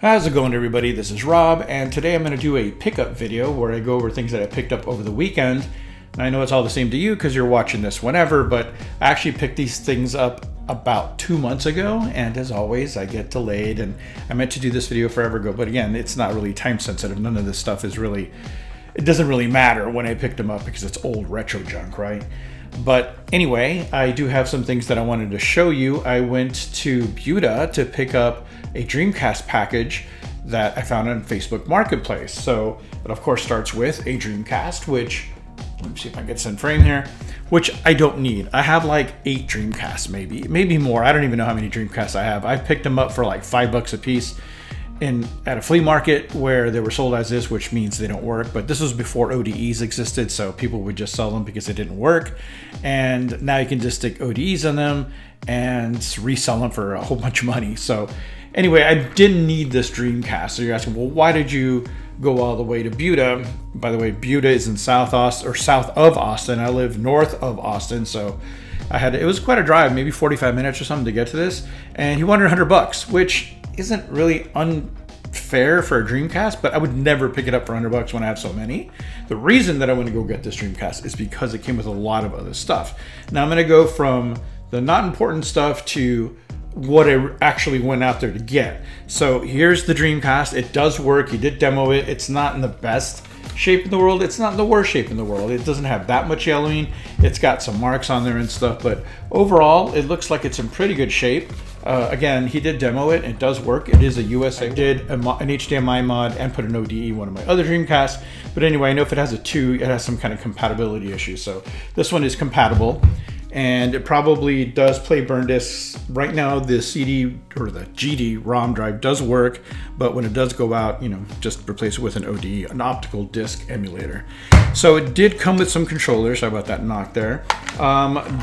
How's it going, everybody? This is Rob, and today I'm going to do a pickup video where I go over things that I picked up over the weekend. And I know it's all the same to you because you're watching this whenever, but I actually picked these things up about 2 months ago, and as always, I get delayed, and I meant to do this video forever ago, but again, it's not really time sensitive. None of this stuff is really, it doesn't really matter when I picked them up because it's old retro junk, right? But anyway, I do have some things that I wanted to show you. I went to Buda to pick up a Dreamcast package that I found on Facebook Marketplace. So it of course starts with a Dreamcast, which, let me see if I can get this in frame here, which I don't need. I have like 8 Dreamcasts, maybe more. I don't even know how many Dreamcasts I have. I picked them up for like $5 a piece at a flea market where they were sold as is, which means they don't work. But this was before ODEs existed, so people would just sell them because they didn't work. And now you can just stick ODEs on them and resell them for a whole bunch of money. So anyway, I didn't need this Dreamcast. So you're asking, well, why did you go all the way to Buda? By the way, Buda is in south of Austin. I live north of Austin, so it was quite a drive, maybe 45 minutes or something to get to this. And he wanted $100, which isn't really unfair for a Dreamcast, but I would never pick it up for $100 when I have so many. The reason that I want to go get this Dreamcast is because it came with a lot of other stuff. Now I'm going to go from the not important stuff to what I actually went out there to get. So here's the Dreamcast. It does work. He did demo it. It's not in the best shape in the world. It's not in the worst shape in the world. It doesn't have that much yellowing. It's got some marks on there and stuff, but overall it looks like it's in pretty good shape. Again, he did demo it. It does work. It is a USA. I did an HDMI mod and put an ODE, one of my other Dreamcasts. But anyway, I know if it has a 2, it has some kind of compatibility issue. So this one is compatible. And it probably does play burn discs. Right now, the CD or the GD ROM drive does work, but when it does go out, you know, just replace it with an ODE, an optical disc emulator. So it did come with some controllers. Sorry about that knock there.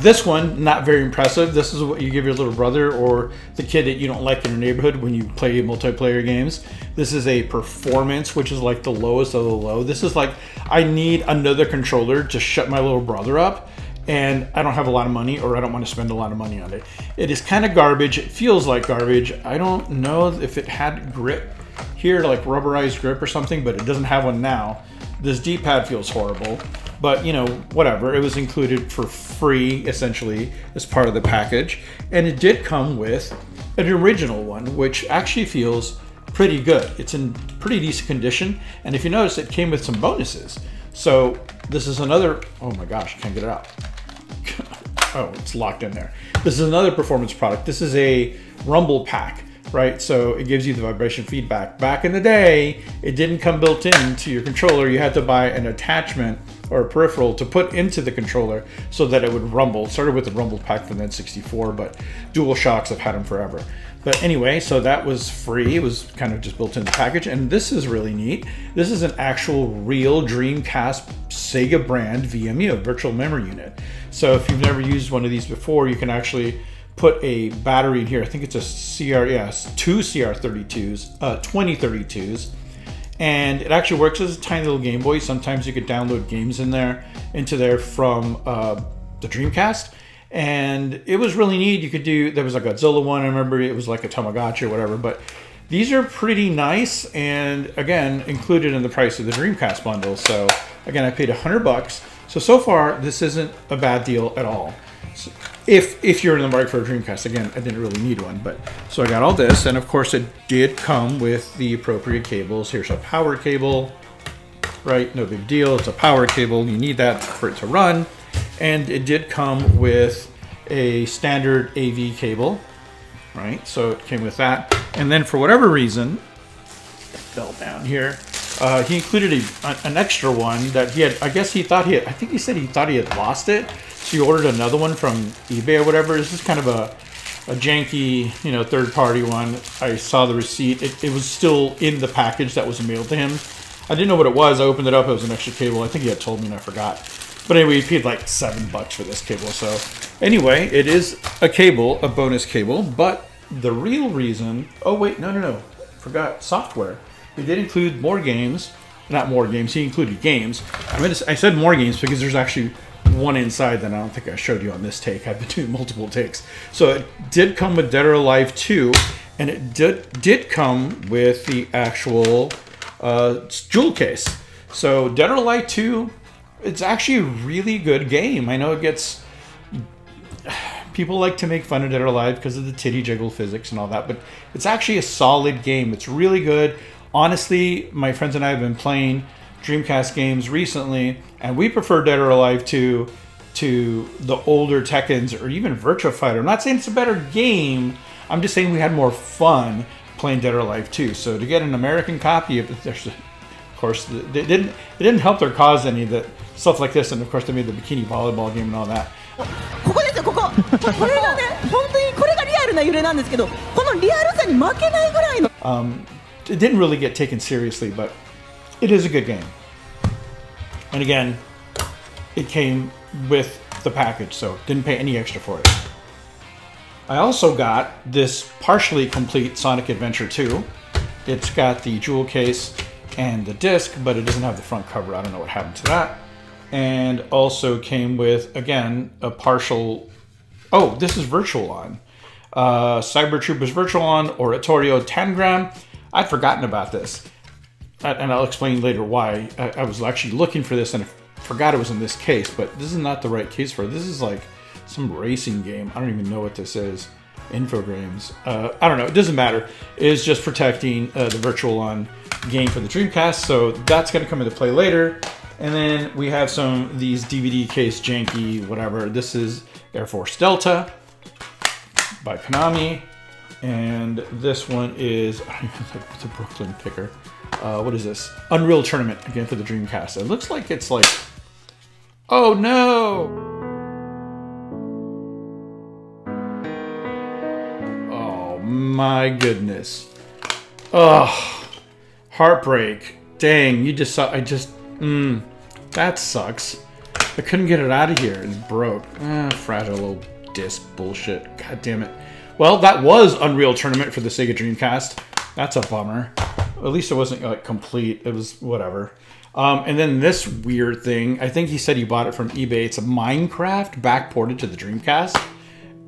This one, not very impressive. This is what you give your little brother or the kid that you don't like in your neighborhood when you play multiplayer games. This is a performance, which is like the lowest of the low. This is like, I need another controller to shut my little brother up, and I don't have a lot of money, or I don't want to spend a lot of money on it. It is kind of garbage. It feels like garbage. I don't know if it had grip here, like rubberized grip or something, but it doesn't have one now. This D-pad feels horrible, but you know, whatever. It was included for free, essentially, as part of the package. And it did come with an original one, which actually feels pretty good. It's in pretty decent condition. And if you notice, it came with some bonuses. So this is another, oh my gosh, I can't get it out. Oh, it's locked in there. This is another performance product. This is a rumble pack, right? So it gives you the vibration feedback. Back in the day, it didn't come built into your controller. You had to buy an attachment or a peripheral to put into the controller so that it would rumble. It started with the rumble pack from the N64, but Dual Shocks, I've had them forever. But anyway, so that was free. It was kind of just built into the package. And this is really neat. This is an actual real Dreamcast Sega brand VMU, virtual memory unit. So if you've never used one of these before, you can actually put a battery in here. I think it's a two CR32s, 2032s. And it actually works as a tiny little Game Boy. Sometimes you could download games into there from the Dreamcast. And it was really neat. You could do, there was a Godzilla one, I remember it was like a Tamagotchi or whatever, but these are pretty nice, and again, included in the price of the Dreamcast bundle. So again, I paid $100. So far, this isn't a bad deal at all. So if you're in the market for a Dreamcast, again, I didn't really need one, but so I got all this, and of course it did come with the appropriate cables. Here's a power cable, right? No big deal, it's a power cable. You need that for it to run. And it did come with a standard AV cable, right? So it came with that. And then for whatever reason, it fell down here. He included an extra one that he had, I think he said he thought he had lost it. So he ordered another one from eBay or whatever. This is kind of a janky, you know, third-party one. I saw the receipt. It was still in the package that was mailed to him. I didn't know what it was. I opened it up. It was an extra cable. I think he had told me and I forgot. But anyway, he paid like $7 for this cable. So anyway, it is a cable, a bonus cable. But the real reason, oh wait, no, forgot software. He did include more games, not more games. He included games. I said more games because there's actually one inside that I don't think I showed you on this take. I've been doing multiple takes. So it did come with Dead or Alive 2, And it did come with the actual jewel case. So Dead or Alive 2, it's actually a really good game. I know it gets... People like to make fun of Dead or Alive because of the titty jiggle physics and all that, but it's actually a solid game. It's really good. Honestly, my friends and I have been playing Dreamcast games recently, and we prefer Dead or Alive 2 to the older Tekkens or even Virtua Fighter. I'm not saying it's a better game. I'm just saying we had more fun playing Dead or Alive 2. So to get an American copy of it, of course, it didn't help their cause any, that stuff like this, and of course they made the bikini volleyball game and all that. It didn't really get taken seriously, but it is a good game. And again, it came with the package, so didn't pay any extra for it. I also got this partially complete Sonic Adventure 2. It's got the jewel case and the disc, but it doesn't have the front cover. I don't know what happened to that. And also came with, again, a partial... Oh, this is Virtual On. Cyber Troopers Virtual On, Oratorio Tangram. I'd forgotten about this. And I'll explain later why. I was actually looking for this and I forgot it was in this case, but this is not the right case for it. This is like some racing game. I don't even know what this is. Infogrames. I don't know. It doesn't matter. It's just protecting the Virtual On game for the Dreamcast, so that's going to come into play later. And then we have some of these DVD case janky whatever. This is Air Force Delta by Konami. And this one is, I don't even know what's a Brooklyn picker. What is this? Unreal Tournament, again for the Dreamcast. It looks like it's like, oh no! Oh my goodness. Oh, heartbreak. Dang, you just saw, that sucks. I couldn't get it out of here. It broke. Fragile little disc bullshit. God damn it. Well, that was Unreal Tournament for the Sega Dreamcast. That's a bummer. At least it wasn't like complete. It was whatever. And then this weird thing. I think he said he bought it from eBay. It's a Minecraft backported to the Dreamcast.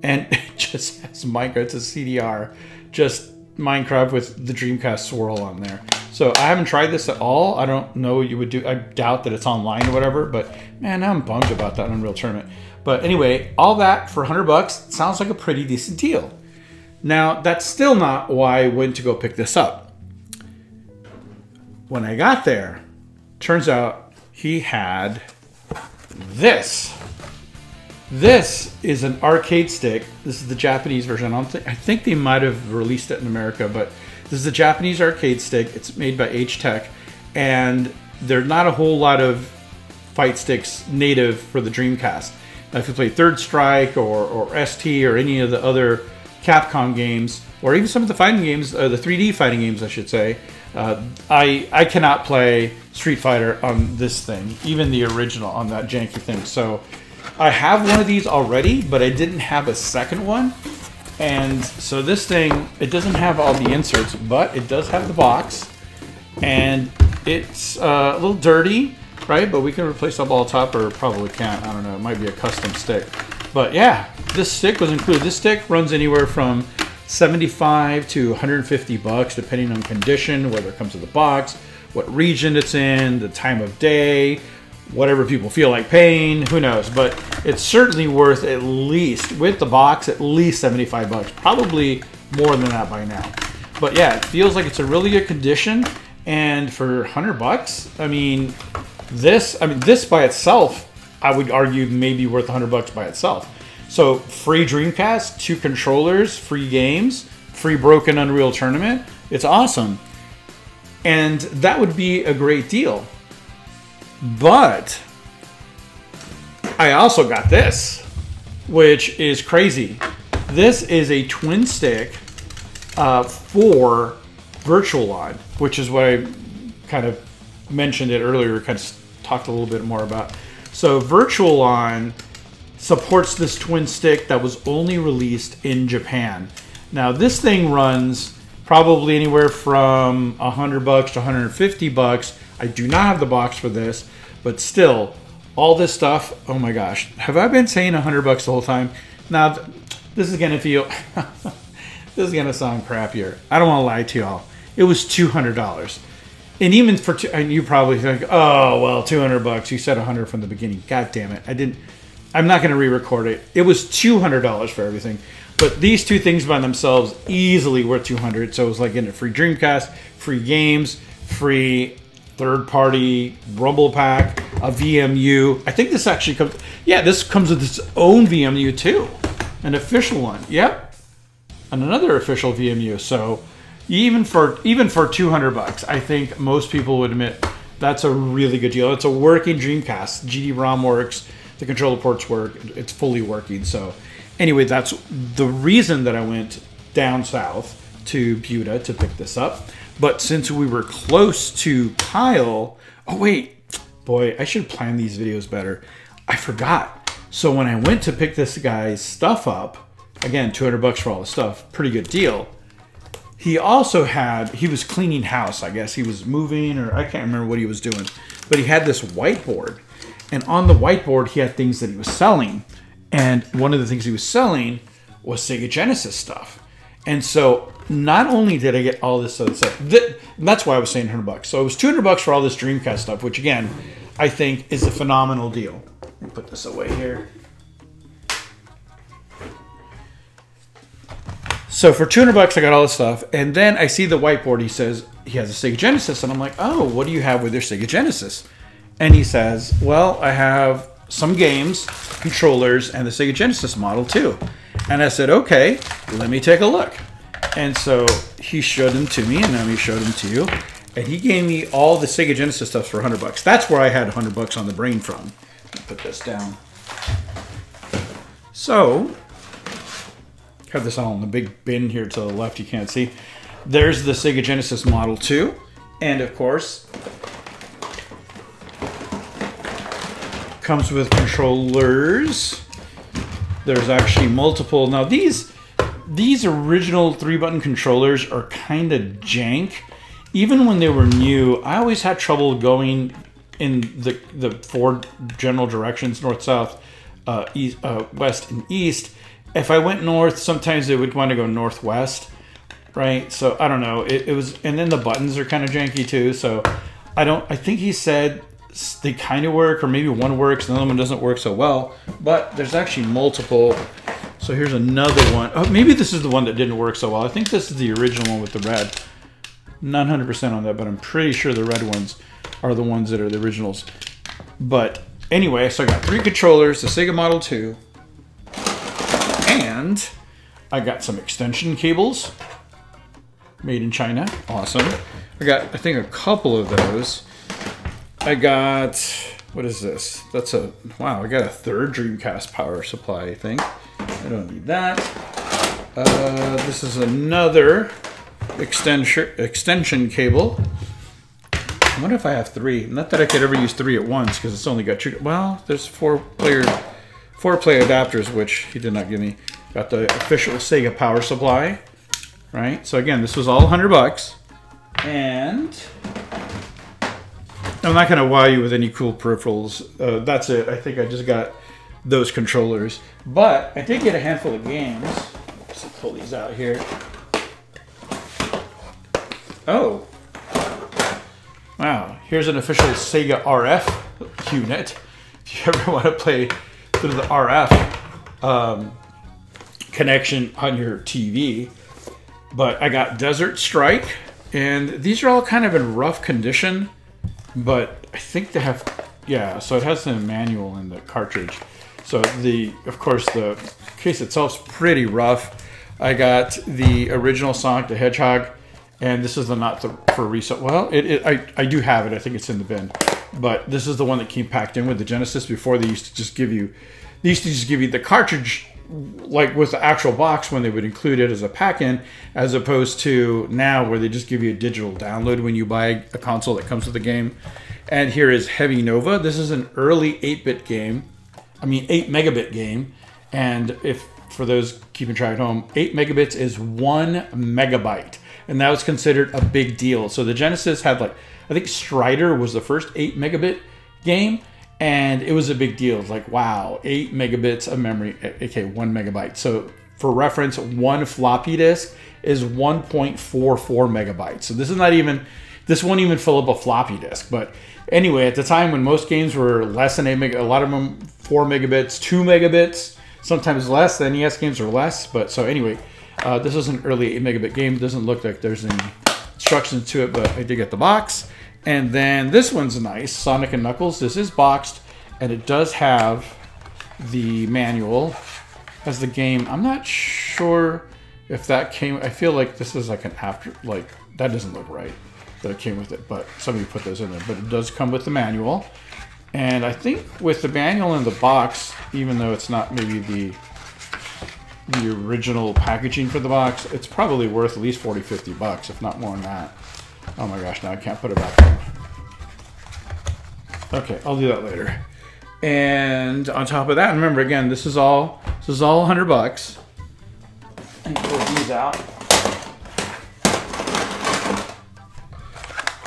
And it just has Minecraft. It's a CDR. Just Minecraft with the Dreamcast swirl on there. So I haven't tried this at all. I don't know what you would do. I doubt that it's online or whatever. But man, I'm bummed about that Unreal Tournament. But anyway, all that for 100 bucks sounds like a pretty decent deal. Now, that's still not why I went to go pick this up. When I got there, turns out he had this. This is an arcade stick. This is the Japanese version. I think they might have released it in America, but this is a Japanese arcade stick. It's made by H-Tech, and there's not a whole lot of fight sticks native for the Dreamcast. Now, if you play Third Strike or ST or any of the other Capcom games, or even some of the fighting games, the 3D fighting games, I should say, I cannot play Street Fighter on this thing, even the original on that janky thing. So I have one of these already, but I didn't have a second one. And so this thing, it doesn't have all the inserts, but it does have the box. And it's a little dirty, right? But we can replace the ball top, or probably can't. I don't know. It might be a custom stick. But yeah, this stick was included. This stick runs anywhere from 75 to 150 bucks, depending on condition, whether it comes with the box, what region it's in, the time of day, whatever people feel like paying, who knows. But it's certainly worth, at least with the box, at least 75 bucks, probably more than that by now. But yeah, it feels like it's a really good condition. And for 100 bucks, I mean, this by itself, I would argue maybe worth 100 bucks by itself. So free Dreamcast, 2 controllers, free games, free broken Unreal Tournament. It's awesome. And that would be a great deal. But I also got this, which is crazy. This is a twin stick for Virtual On, which is what I kind of mentioned it earlier, kind of talked a little bit more about. So Virtual On supports this twin stick that was only released in Japan. Now this thing runs probably anywhere from 100 bucks to 150 bucks. I do not have the box for this, but still, all this stuff, oh my gosh. Have I been saying 100 bucks the whole time? Now, this is gonna feel, this is gonna sound crappier. I don't want to lie to y'all. It was $200, and even for and you probably think, oh well, $200. You said 100 from the beginning. God damn it, I didn't. I'm not gonna re-record it. It was $200 for everything, but these two things by themselves easily worth $200. So it was like getting a free Dreamcast, free games, free third-party Rumble pack, a VMU. I think this actually comes. Yeah, this comes with its own VMU too, an official one. Yep, and another official VMU. So even for $200, I think most people would admit that's a really good deal. It's a working Dreamcast. GD-ROM works. The controller ports work. It's fully working. So anyway, that's the reason that I went down south to Buda to pick this up. But since we were close to Kyle, oh wait, boy, I should plan these videos better. I forgot. So when I went to pick this guy's stuff up, again, $200 for all the stuff, pretty good deal. He also had, he was cleaning house, I guess. He was moving, or I can't remember what he was doing. But he had this whiteboard. And on the whiteboard, he had things that he was selling. And one of the things he was selling was Sega Genesis stuff. And so not only did I get all this other stuff, that's why I was saying $100. So it was $200 for all this Dreamcast stuff, which again, I think is a phenomenal deal. Let me put this away here. So for $200, I got all this stuff. And then I see the whiteboard. He says he has a Sega Genesis. And I'm like, oh, what do you have with your Sega Genesis? And he says, well, I have some games, controllers, and the Sega Genesis model too. And I said, okay, let me take a look. And so he showed them to me, and then he showed them to you. And he gave me all the Sega Genesis stuff for $100. That's where I had $100 on the brain from. Put this down. So, have this all in the big bin here to the left, you can't see. There's the Sega Genesis Model 2. And of course, comes with controllers. There's actually multiple. Now these original 3-button controllers are kind of jank. Even when they were new, I always had trouble going in the 4 general directions, north, south, east, west, and east. If I went north, sometimes they would want to go northwest, right? So I don't know. It was, and then the buttons are kind of janky too. So I think he said they kind of work, or maybe one works and the other one doesn't work so well, but there's actually multiple. So here's another one. Oh, maybe this is the one that didn't work so well. I think this is the original one with the red. Not 100% on that, but I'm pretty sure the red ones are the ones that are the originals. But anyway, so I got 3 controllers, the Sega Model 2, and I got some extension cables made in China. Awesome. I got, I think, a couple of those. I got, what is this? That's a, wow, I got a 3rd Dreamcast power supply, I think. I don't need that. This is another extension cable. I wonder if I have 3. Not that I could ever use 3 at once, because it's only got 2. Well, there's 4-play adapters, which he did not give me. Got the official Sega power supply, right? So again, this was all $100. And I'm not going to wow you with any cool peripherals. That's it. I think I just got those controllers. But I did get a handful of games. Let's pull these out here. Oh. Wow. Here's an official Sega RF unit. If you ever want to play through the RF connection on your TV. But I got Desert Strike. And these are all kind of in rough condition. But I think they have, yeah, so it has the manual in the cartridge. So of course, the case itself's pretty rough. I got the original Sonic the Hedgehog, and this is the not for resale. Well, I do have it. I think it's in the bin. But this is the one that came packed in with the Genesis. Before they used to just give you, the cartridge like with the actual box when they would include it as a pack-in, as opposed to now where they just give you a digital download when you buy a console that comes with the game. And here is Heavy Nova. This is an early 8-bit game. I mean 8 megabit game. And if for those keeping track at home, 8 megabits is 1 megabyte. And that was considered a big deal. So the Genesis had, like, I think Strider was the first 8 megabit game. And it was a big deal. It's like, wow, 8 megabits of memory, aka 1 megabyte. So for reference, one floppy disk is 1.44 megabytes. So this is not even, this won't even fill up a floppy disk. But anyway, at the time when most games were less than 8 meg, a lot of them 4 megabits, 2 megabits, sometimes less. The NES games are less. But so anyway, this is an early 8 megabit game. It doesn't look like there's any instructions to it, but I did get the box. And then this one's nice, Sonic and Knuckles. This is boxed, and it does have the manual as the game. I'm not sure if that came, I feel like this is like an after, like that doesn't look right that it came with it, but somebody put those in there. But it does come with the manual, and I think with the manual in the box, even though it's not maybe the original packaging for the box, it's probably worth at least 40-50 bucks, if not more than that. Oh my gosh, now I can't put it back in. Okay, I'll do that later. And on top of that, remember again, this is all 100 bucks. And pull these out.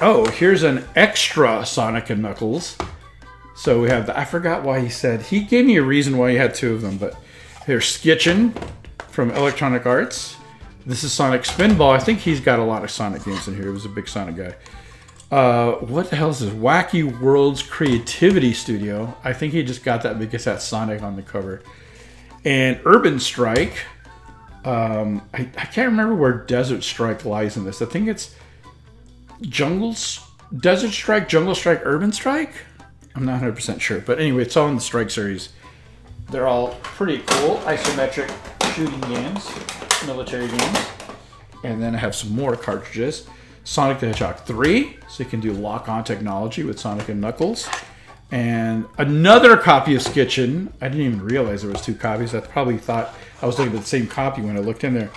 Oh, here's an extra Sonic and Knuckles. So we have the, I forgot why he said, he gave me a reason why he had 2 of them, but here's Skitchin from Electronic Arts. This is Sonic Spinball. I think he's got a lot of Sonic games in here. He was a big Sonic guy. What the hell is this? Wacky Worlds Creativity Studio. I think he just got that because that's Sonic on the cover. And Urban Strike. I can't remember where Desert Strike lies in this. I think it's Desert Strike, Jungle Strike, Urban Strike? I'm not 100% sure. But anyway, it's all in the Strike series. They're all pretty cool. Isometric shooting games, military games. And then I have some more cartridges. Sonic the Hedgehog 3, so you can do lock-on technology with Sonic and Knuckles. And another copy of Skitchin. I didn't even realize there was 2 copies. I probably thought I was looking at the same copy when I looked in there.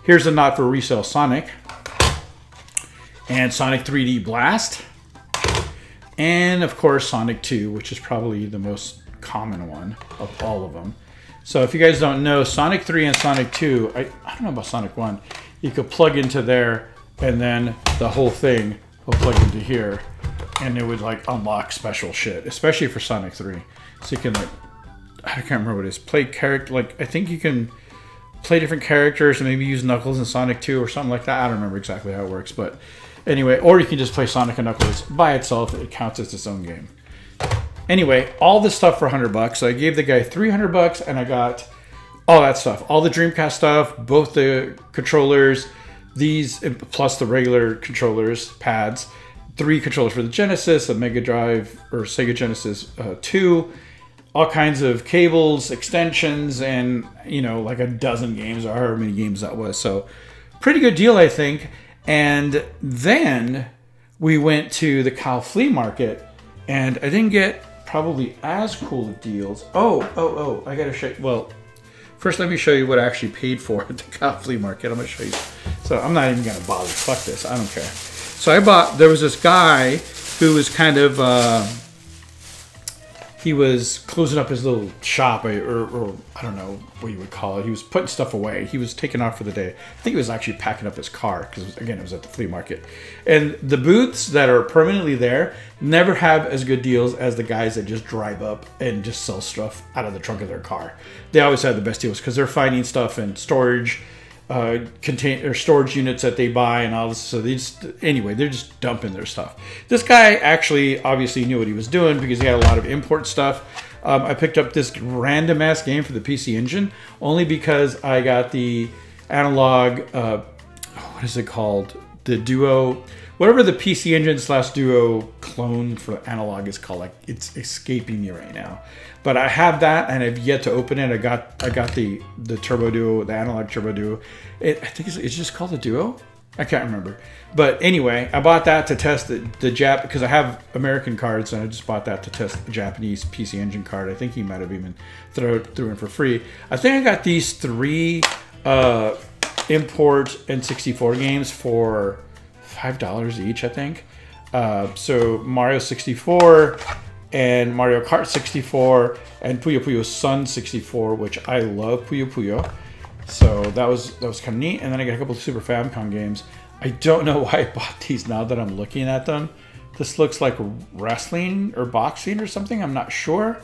Here's a not for resale Sonic. And Sonic 3D Blast. And of course Sonic 2, which is probably the most common one of all of them. So if you guys don't know, Sonic 3 and Sonic 2, I don't know about Sonic 1, you could plug into there and then the whole thing will plug into here and it would like unlock special shit, especially for Sonic 3. So you can like, I can't remember what it is, play character, like I think you can play different characters and maybe use Knuckles in Sonic 2 or something like that. I don't remember exactly how it works, but anyway, or you can just play Sonic and Knuckles by itself. It counts as its own game. Anyway, all this stuff for 100 bucks. So I gave the guy 300 bucks and I got all that stuff. All the Dreamcast stuff, both the controllers, these plus the regular controllers, pads, 3 controllers for the Genesis, a Mega Drive or Sega Genesis 2, all kinds of cables, extensions, and you know, like a dozen games or however many games that was. So pretty good deal, I think. And then we went to the Cow Flea Market and I didn't get probably as cool of deals. Oh, I gotta show you. Well, first let me show you what I actually paid for at the Cow Flea Market. I'm gonna show you. So I'm not even gonna bother. Fuck this, I don't care. So I bought, there was this guy who was kind of, he was closing up his little shop, or I don't know what you would call it. He was putting stuff away. He was taking off for the day. I think he was actually packing up his car because, again, it was at the flea market. And the booths that are permanently there never have as good deals as the guys that just drive up and just sell stuff out of the trunk of their car. They always have the best deals because they're finding stuff in storage, storage units that they buy and all this. So they just, anyway, they're just dumping their stuff. This guy actually obviously knew what he was doing because he had a lot of import stuff. I picked up this random ass game for the PC Engine only because I got the analog, what is it called? The Duo, whatever the PC Engine / Duo clone for analog is called. Like, it's escaping me right now. But I have that and I've yet to open it. I got the Turbo Duo, the analog Turbo Duo. I think it's just called the Duo. I can't remember. But anyway, I bought that to test the Jap, because I have American cards and I just bought that to test the Japanese PC Engine card. I think he might have even threw in for free. I think I got these 3 import N64 games for $5 each, I think. So Mario 64 and Mario Kart 64 and Puyo Puyo Sun 64, which I love Puyo Puyo. So that was kind of neat. And then I got a couple of Super Famicom games. I don't know why I bought these now that I'm looking at them. This looks like wrestling or boxing or something. I'm not sure.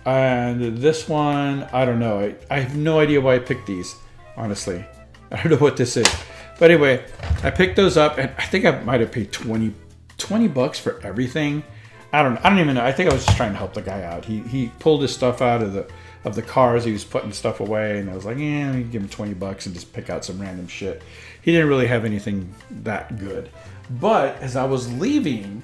And this one, I don't know. I have no idea why I picked these. honestly. I don't know what this is. But anyway, I picked those up, and I think I might have paid 20 bucks for everything. I don't even know. I think I was just trying to help the guy out. He pulled his stuff out of the cars. He was putting stuff away, and I was like, yeah, you give him 20 bucks and just pick out some random shit. He didn't really have anything that good. But as I was leaving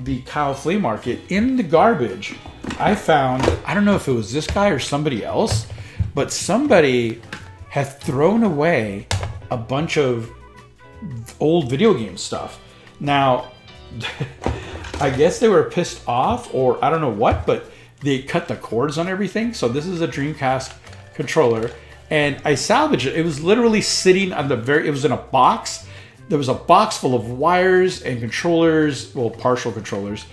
the Kyle flea market, in the garbage, I found, I don't know if it was this guy or somebody else, but somebody had thrown away a bunch of old video game stuff. Now, I guess they were pissed off, or I don't know what, but they cut the cords on everything. So this is a Dreamcast controller, and I salvaged it. It was literally sitting on it was in a box. There was a box full of wires and controllers, well, partial controllers,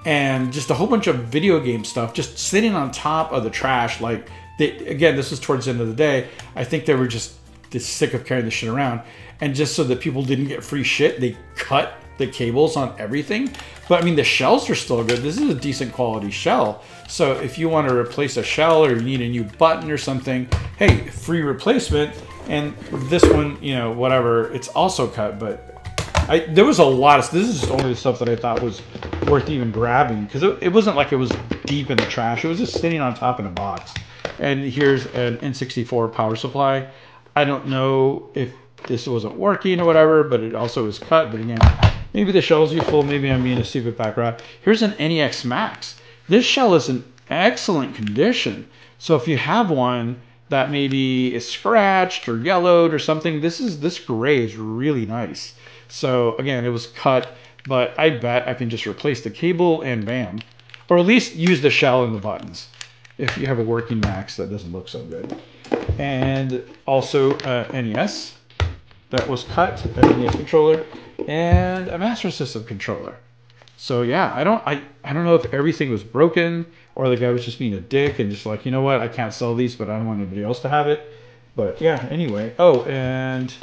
and just a whole bunch of video game stuff just sitting on top of the trash. Like, again, this was towards the end of the day. I think they were just sick of carrying the shit around. And just so that people didn't get free shit, they cut the cables on everything. But I mean, the shells are still good. This is a decent quality shell. So if you want to replace a shell or you need a new button or something, hey, free replacement. And this one, you know, whatever, it's also cut. But there was a lot of, this is just only the stuff that I thought was worth even grabbing, because it wasn't like it was deep in the trash. It was just sitting on top in a box. And here's an N64 power supply. I don't know if this wasn't working or whatever, but it also was cut. But again, maybe the shell's useful. Maybe I'm being a stupid pack rat. Here's an NEX Max. This shell is in excellent condition. So if you have one that maybe is scratched or yellowed or something, this gray is really nice. So again, it was cut, but I bet I can just replace the cable and bam. Or at least use the shell and the buttons if you have a working Max that doesn't look so good. And also NES that was cut, an NES controller, and a Master System controller. So yeah, I don't know if everything was broken or the guy was just being a dick and just like, you know what, I can't sell these, but I don't want anybody else to have it. But yeah, anyway. Oh, and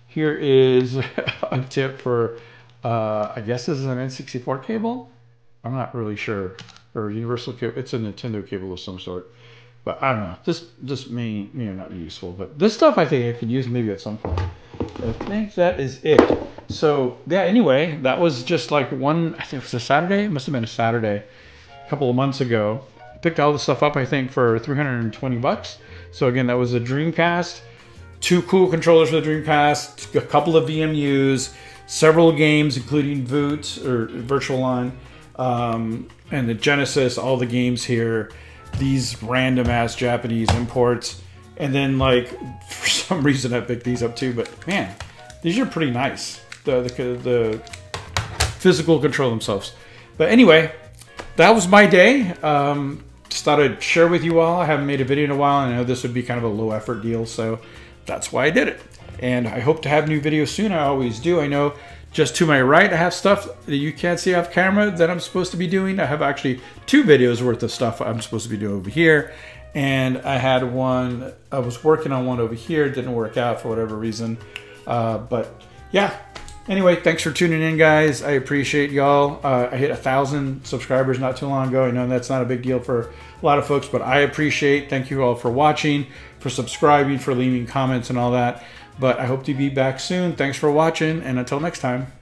here is a tip for, I guess this is an N64 cable. I'm not really sure. Or universal cable. It's a Nintendo cable of some sort. But I don't know. This may not be useful. But this stuff I think I could use maybe at some point. I think that is it. So yeah, anyway, that was just like I think it was a Saturday. It must have been a Saturday a couple of months ago. Picked all this stuff up, I think, for 320 bucks. So again, that was a Dreamcast. 2 cool controllers for the Dreamcast. A couple of VMUs. Several games, including Voot or Virtual On. And the Genesis, all the games here. These random ass Japanese imports. And then, like, for some reason I picked these up too, but man, these are pretty nice. The physical control themselves. But anyway, that was my day. Just thought I'd share with you all. I haven't made a video in a while, and I know this would be kind of a low effort deal, so that's why I did it. And I hope to have new videos soon. I always do. I know just to my right, I have stuff that you can't see off camera that I'm supposed to be doing. I have actually 2 videos worth of stuff I'm supposed to be doing over here. And I had one, I was working on one over here. It didn't work out for whatever reason. But yeah, anyway, thanks for tuning in, guys. I appreciate y'all. I hit 1,000 subscribers not too long ago. I know that's not a big deal for a lot of folks, but I appreciate, thank you all for watching, for subscribing, for leaving comments and all that. But I hope to be back soon. Thanks for watching, and until next time.